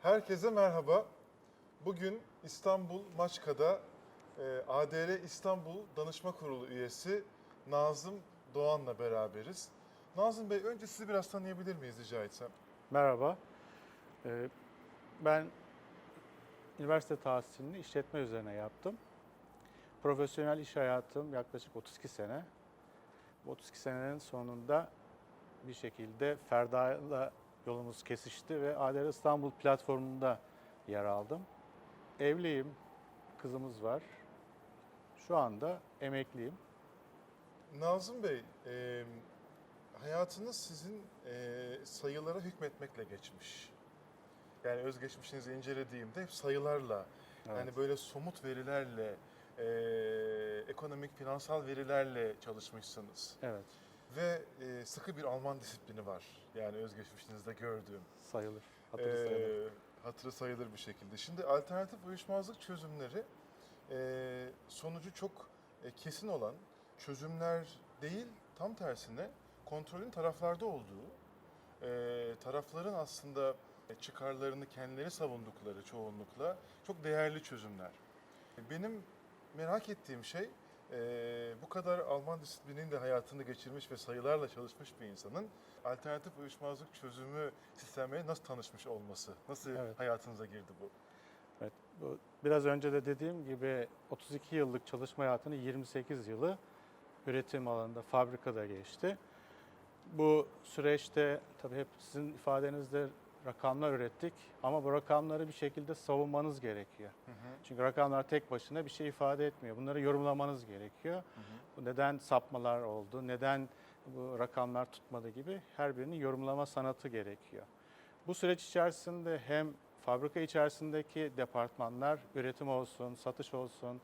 Herkese merhaba. Bugün İstanbul Maçka'da ADR İstanbul Danışma Kurulu üyesi Nazım Doğan'la beraberiz. Nazım Bey, önce sizi biraz tanıyabilir miyiz rica etsem? Merhaba. Ee, Ben üniversite tahsilini işletme üzerine yaptım. Profesyonel iş hayatım yaklaşık 32 sene. Bu 32 senenin sonunda bir şekilde Ferda'yla yolumuz kesişti ve ADR İstanbul platformunda yer aldım. Evliyim, kızımız var. Şu anda emekliyim. Nazım Bey, hayatınız sizin sayılara hükmetmekle geçmiş. Yani özgeçmişinizi incelediğimde hep sayılarla, Evet. yani böyle somut verilerle, ekonomik, finansal verilerle çalışmışsınız. Evet, Ve sıkı bir Alman disiplini var. Yani özgeçmişinizde gördüğüm. sayılır. Hatırı sayılır. Hatırı sayılır bir şekilde. Şimdi alternatif uyuşmazlık çözümleri sonucu çok kesin olan çözümler değil, tam tersine kontrolün taraflarda olduğu, tarafların aslında çıkarlarını kendileri savundukları çoğunlukla çok değerli çözümler. Benim merak ettiğim şey bu kadar Alman disiplininin de hayatını geçirmiş ve sayılarla çalışmış bir insanın alternatif uyuşmazlık çözümü sistemleri nasıl tanışmış olması, nasıl Evet. hayatınıza girdi bu? Evet, bu biraz önce de dediğim gibi 32 yıllık çalışma hayatının 28 yılı üretim alanında, fabrikada geçti. Bu süreçte tabii hep sizin ifadenizde rakamlar ürettik ama bu rakamları bir şekilde savunmanız gerekiyor. Çünkü rakamlar tek başına bir şey ifade etmiyor. Bunları yorumlamanız gerekiyor. Bu neden sapmalar oldu, neden bu rakamlar tutmadı gibi her birinin yorumlama sanatı gerekiyor. Bu süreç içerisinde hem fabrika içerisindeki departmanlar, üretim olsun, satış olsun,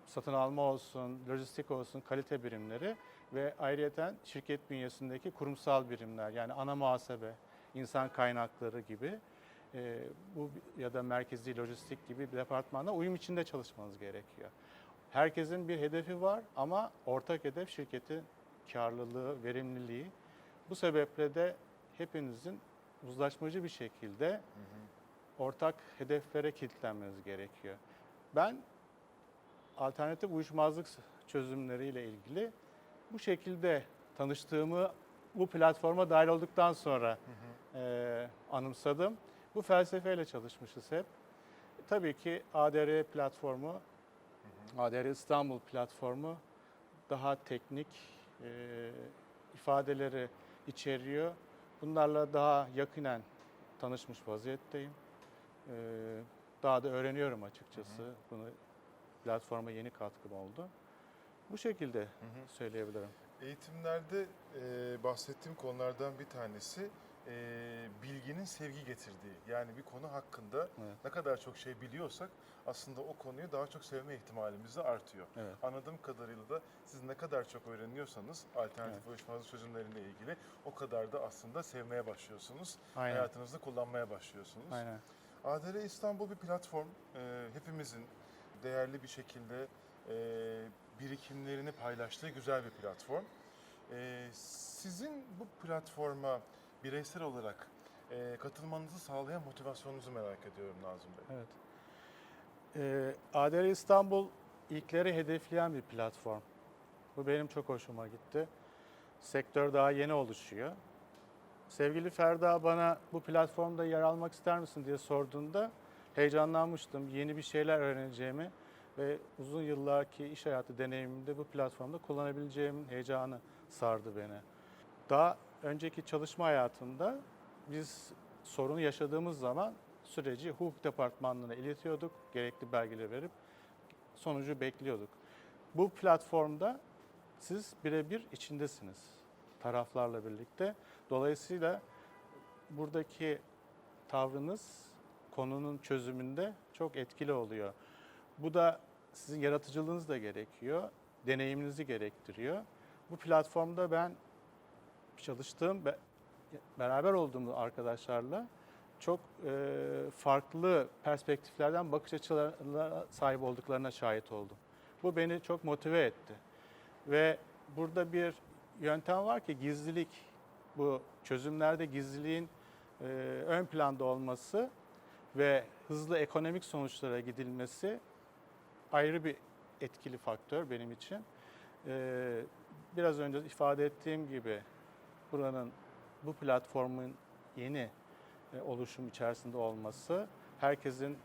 satın alma olsun, lojistik olsun, kalite birimleri ve ayrıyeten şirket bünyesindeki kurumsal birimler yani ana muhasebe, insan kaynakları gibi bu ya da merkezi lojistik gibi bir departmanla uyum içinde çalışmanız gerekiyor. Herkesin bir hedefi var ama ortak hedef şirketin karlılığı, verimliliği. Bu sebeple de hepinizin uzlaşmacı bir şekilde ortak hedeflere kilitlenmeniz gerekiyor. Ben alternatif uyuşmazlık çözümleriyle ilgili bu şekilde tanıştığımı bu platforma dahil olduktan sonra anımsadım. Bu felsefeyle çalışmışız hep. Tabii ki ADR platformu, ADR İstanbul platformu daha teknik ifadeleri içeriyor. Bunlarla daha yakinen tanışmış vaziyetteyim. Daha da öğreniyorum açıkçası. Bunu platforma yeni katkım oldu. Bu şekilde söyleyebilirim. Eğitimlerde bahsettiğim konulardan bir tanesi bilginin sevgi getirdiği. Yani bir konu hakkında Evet. ne kadar çok şey biliyorsak aslında o konuyu daha çok sevme ihtimalimiz de artıyor. Evet. Anladığım kadarıyla da siz ne kadar çok öğreniyorsanız alternatif uyuşmazlık çözümleriyle ilgili o kadar da aslında sevmeye başlıyorsunuz. Aynen. Hayatınızda kullanmaya başlıyorsunuz. Aynen. ADR İstanbul bir platform. Hepimizin değerli bir şekilde birikimlerini paylaştığı güzel bir platform. Sizin bu platforma bireysel olarak katılmanızı sağlayan motivasyonunuzu merak ediyorum Nazım Bey. Evet. ADR İstanbul ilkleri hedefleyen bir platform. Bu benim çok hoşuma gitti. Sektör daha yeni oluşuyor. Sevgili Ferda bana bu platformda yer almak ister misin diye sorduğunda heyecanlanmıştım. Yeni bir şeyler öğreneceğimi ve uzun yıllarki iş hayatı deneyimimde bu platformda kullanabileceğimin heyecanı sardı beni. Daha önceki çalışma hayatında biz sorunu yaşadığımız zaman süreci hukuk departmanlığına iletiyorduk. Gerekli belgeleri verip sonucu bekliyorduk. Bu platformda siz birebir içindesiniz taraflarla birlikte. Dolayısıyla buradaki tavrınız konunun çözümünde çok etkili oluyor. Bu da sizin yaratıcılığınız da gerekiyor, deneyiminizi gerektiriyor. Bu platformda ben çalıştığım, beraber olduğum arkadaşlarla çok farklı perspektiflerden bakış açılarına sahip olduklarına şahit oldum. Bu beni çok motive etti. Ve burada bir yöntem var ki gizlilik, bu çözümlerde gizliliğin ön planda olması ve hızlı ekonomik sonuçlara gidilmesi ayrı bir etkili faktör benim için. Biraz önce ifade ettiğim gibi bu platformun yeni oluşum içerisinde olması, herkesin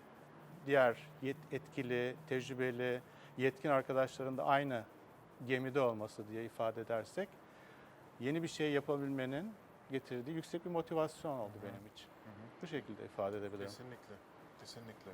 diğer etkili, tecrübeli, yetkin arkadaşların da aynı gemide olması diye ifade edersek, yeni bir şey yapabilmenin getirdiği yüksek bir motivasyon oldu benim için. Bu şekilde ifade edebilirim. Kesinlikle, kesinlikle.